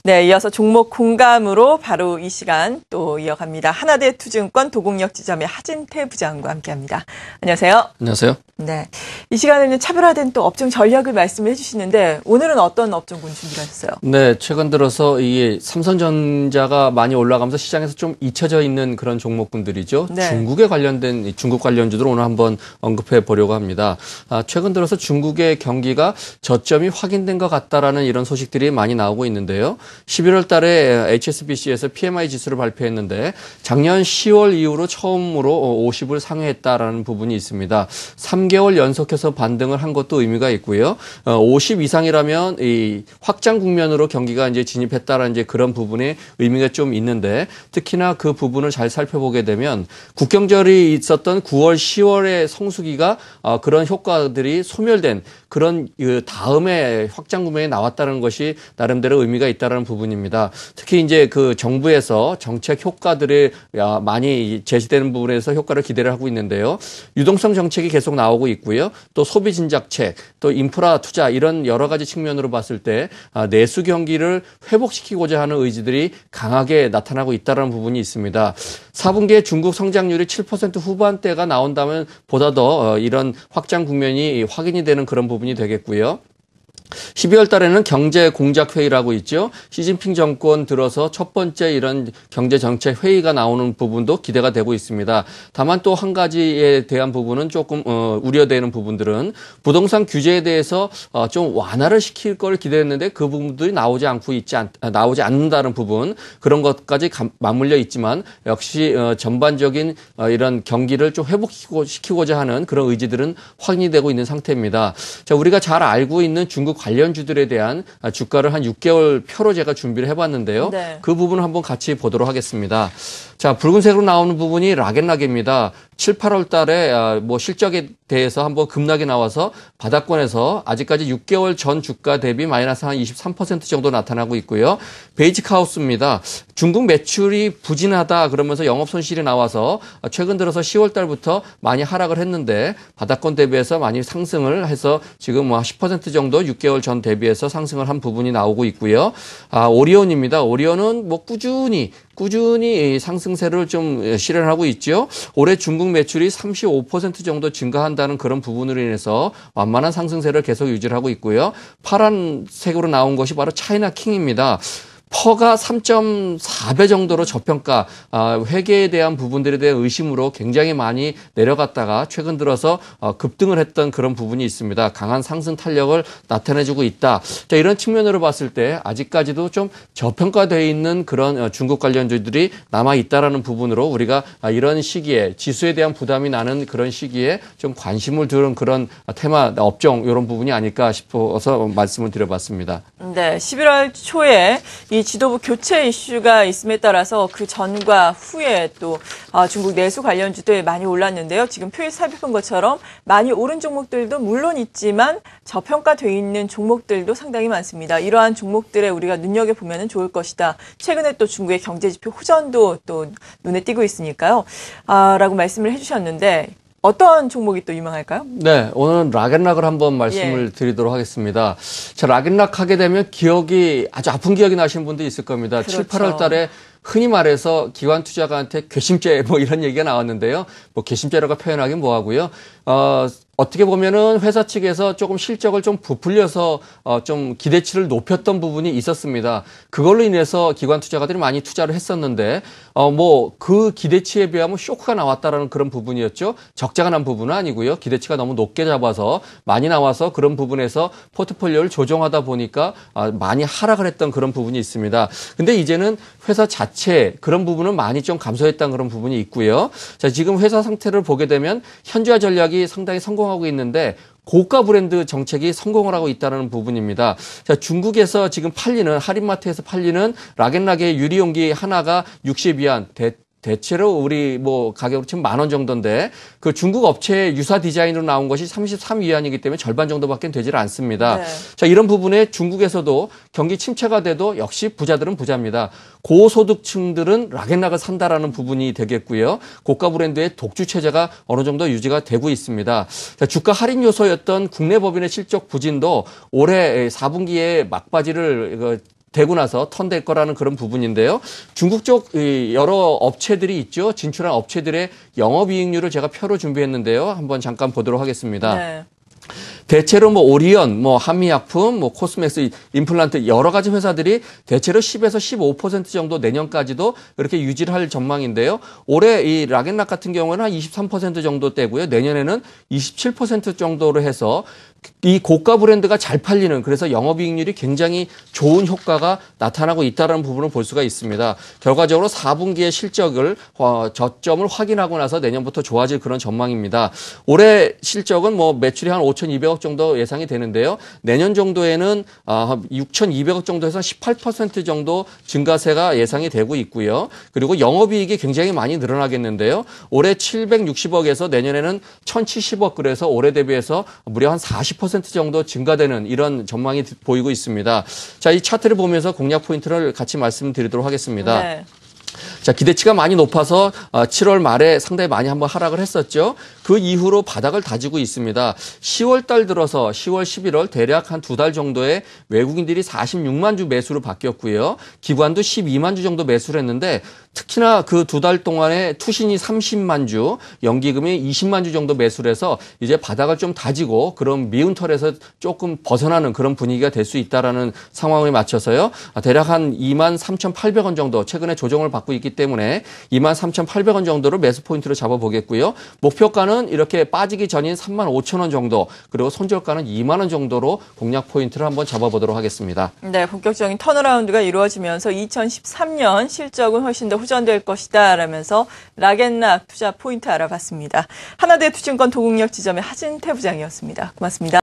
네, 이어서 종목 공감으로 바로 이 시간 또 이어갑니다. 하나대투증권 도곡역 지점의 하진태 부장과 함께합니다. 안녕하세요. 안녕하세요. 네, 이 시간에는 차별화된 또 업종 전략을 말씀을 해주시는데 오늘은 어떤 업종군 준비하셨어요? 네, 최근 들어서 이 삼성전자가 많이 올라가면서 시장에서 좀 잊혀져 있는 그런 종목군들이죠. 네. 중국에 관련된 중국 관련주들 오늘 한번 언급해 보려고 합니다. 최근 들어서 중국의 경기가 저점이 확인된 것 같다라는 이런 소식들이 많이 나오고 있는데요. 11월 달에 HSBC에서 PMI 지수를 발표했는데 작년 10월 이후로 처음으로 50을 상회했다라는 부분이 있습니다. 3개월 연속해서 반등을 한 것도 의미가 있고요. 50 이상이라면 이 확장 국면으로 경기가 이제 진입했다라는 이제 그런 부분에 의미가 좀 있는데 특히나 그 부분을 잘 살펴보게 되면 국경절이 있었던 9월, 10월의 성수기가 그런 효과들이 소멸된 그런 다음에 확장 국면에 나왔다는 것이 나름대로 의미가 있다는 부분입니다. 특히 이제 그 정부에서 정책 효과들이 많이 제시되는 부분에서 효과를 기대를 하고 있는데요. 유동성 정책이 계속 나오고 있고요. 또 소비 진작책, 또 인프라 투자 이런 여러 가지 측면으로 봤을 때 내수 경기를 회복시키고자 하는 의지들이 강하게 나타나고 있다는 부분이 있습니다. 4분기에 중국 성장률이 7% 후반대가 나온다면 보다 더 이런 확장 국면이 확인이 되는 그런 부분이 되겠고요. 12월 달에는 경제공작회의라고 있죠. 시진핑 정권 들어서 첫 번째 이런 경제정책 회의가 나오는 부분도 기대가 되고 있습니다. 다만 또 한 가지에 대한 부분은 조금 우려되는 부분들은 부동산 규제에 대해서 좀 완화를 시킬 걸 기대했는데 그 부분들이 나오지 않는다는 부분 그런 것까지 맞물려 있지만 역시 전반적인 이런 경기를 좀 회복시키고자 하는 그런 의지들은 확인이 되고 있는 상태입니다. 자, 우리가 잘 알고 있는 중국 관련주들에 대한 주가를 한 6개월 표로 제가 준비를 해봤는데요. 네. 그 부분을 한번 같이 보도록 하겠습니다. 자, 붉은색으로 나오는 부분이 락앤락입니다. 7, 8월 달에 실적에 대해서 한번 급락이 나와서 바닥권에서 아직까지 6개월 전 주가 대비 마이너스 한 23% 정도 나타나고 있고요. 베이직 하우스입니다. 중국 매출이 부진하다 그러면서 영업 손실이 나와서 최근 들어서 10월 달부터 많이 하락을 했는데 바닥권 대비해서 많이 상승을 해서 지금 10% 정도 6개월 전 대비해서 상승을 한 부분이 나오고 있고요. 오리온입니다. 오리온은 꾸준히 상승세를 좀 실현하고 있죠. 올해 중국 매출이 35% 정도 증가한다는 그런 부분으로 인해서 완만한 상승세를 계속 유지를 하고 있고요. 파란색으로 나온 것이 바로 차이나 킹입니다. 퍼가 3.4배 정도로 저평가, 회계에 대한 부분들에 대한 의심으로 굉장히 많이 내려갔다가 최근 들어서 급등을 했던 그런 부분이 있습니다. 강한 상승 탄력을 나타내주고 있다. 자, 이런 측면으로 봤을 때 아직까지도 좀 저평가되어 있는 그런 중국 관련주들이 남아있다라는 부분으로 우리가 이런 시기에 지수에 대한 부담이 나는 그런 시기에 좀 관심을 두는 그런 테마, 업종 이런 부분이 아닐까 싶어서 말씀을 드려봤습니다. 네, 11월 초에 이 지도부 교체 이슈가 있음에 따라서 그 전과 후에 또 중국 내수 관련주들 많이 올랐는데요. 지금 표에 살펴본 것처럼 많이 오른 종목들도 물론 있지만 저평가되어 있는 종목들도 상당히 많습니다. 이러한 종목들에 우리가 눈여겨보면 좋을 것이다. 최근에 또 중국의 경제지표 호전도 또 눈에 띄고 있으니까요. 라고 말씀을 해주셨는데 어떤 종목이 또 유명할까요? 네, 오늘은 락앤락을 한번 말씀을 드리도록 하겠습니다. 자, 락앤락 하게 되면 기억이 아주 아픈 기억이 나시는 분도 있을 겁니다. 그렇죠. 7, 8월 달에 흔히 말해서 기관 투자가한테 괘씸죄 이런 얘기가 나왔는데요. 괘씸죄라고 표현하긴 뭐하고요. 어떻게 보면은 회사 측에서 조금 실적을 좀 부풀려서 좀 기대치를 높였던 부분이 있었습니다. 그걸로 인해서 기관 투자가들이 많이 투자를 했었는데 그 기대치에 비하면 쇼크가 나왔다라는 그런 부분이었죠. 적자가 난 부분은 아니고요. 기대치가 너무 높게 잡아서 많이 나와서 그런 부분에서 포트폴리오를 조정하다 보니까 많이 하락을 했던 그런 부분이 있습니다. 근데 이제는 회사 자체 그런 부분은 많이 좀 감소했던 그런 부분이 있고요. 자, 지금 회사 상태를 보게 되면 현지화 전략이 상당히 성공하고 있는데 고가 브랜드 정책이 성공을 하고 있다는 부분입니다. 자, 중국에서 지금 팔리는 할인마트에서 팔리는 락앤락의 유리용기 하나가 60위안 대체로 우리 가격으로 치면 10,000원 정도인데 그 중국 업체의 유사 디자인으로 나온 것이 33위안이기 때문에 절반 정도밖에 되질 않습니다. 네. 자, 이런 부분에 중국에서도 경기 침체가 돼도 역시 부자들은 부자입니다. 고소득층들은 락앤락을 산다라는 부분이 되겠고요. 고가 브랜드의 독주 체제가 어느 정도 유지가 되고 있습니다. 자, 주가 할인 요소였던 국내 법인의 실적 부진도 올해 4분기에 막바지를 되고 나서 턴될 거라는 그런 부분인데요. 중국 쪽 여러 업체들이 있죠. 진출한 업체들의 영업이익률을 제가 표로 준비했는데요. 한번 잠깐 보도록 하겠습니다. 네. 대체로 뭐 오리온, 뭐 한미약품, 뭐 코스맥스, 임플란트 여러 가지 회사들이 대체로 10에서 15% 정도 내년까지도 이렇게 유지를 할 전망인데요. 올해 이 락앤락 같은 경우는 한 23% 정도대고요. 내년에는 27% 정도로 해서 이 고가 브랜드가 잘 팔리는, 그래서 영업이익률이 굉장히 좋은 효과가 나타나고 있다는 부분을 볼 수가 있습니다. 결과적으로 4분기의 실적을 저점을 확인하고 나서 내년부터 좋아질 그런 전망입니다. 올해 실적은 뭐 매출이 한 5,200억 정도 예상이 되는데요. 내년 정도에는 6,200억 정도에서 18% 정도 증가세가 예상이 되고 있고요. 그리고 영업이익이 굉장히 많이 늘어나겠는데요. 올해 760억에서 내년에는 1,070억, 그래서 올해 대비해서 무려 한 40% 정도 증가되는 이런 전망이 보이고 있습니다. 자, 이 차트를 보면서 공략 포인트를 같이 말씀드리도록 하겠습니다. 네. 자, 기대치가 많이 높아서 7월 말에 상당히 많이 한번 하락을 했었죠. 그 이후로 바닥을 다지고 있습니다. 10월 달 들어서 10월, 11월 대략 한 2달 정도에 외국인들이 46만 주 매수로 바뀌었고요. 기관도 12만 주 정도 매수를 했는데 특히나 그 2달 동안에 투신이 30만 주, 연기금이 20만 주 정도 매수를 해서 이제 바닥을 좀 다지고 그런 미운 털에서 조금 벗어나는 그런 분위기가 될 수 있다라는 상황에 맞춰서요. 대략 한 23,800원 정도 최근에 조정을 받고 있기 때문에 23,800원 정도로 매수 포인트로 잡아보겠고요. 목표가는 이렇게 빠지기 전인 35,000원 정도, 그리고 손절가는 2만 원 정도로 공략 포인트를 한번 잡아보도록 하겠습니다. 네, 본격적인 턴어라운드가 이루어지면서 2013년 실적은 훨씬 더 호전될 것이다 라면서 락앤락 투자 포인트 알아봤습니다. 하나대투증권 도국역 지점의 하진태 부장이었습니다. 고맙습니다.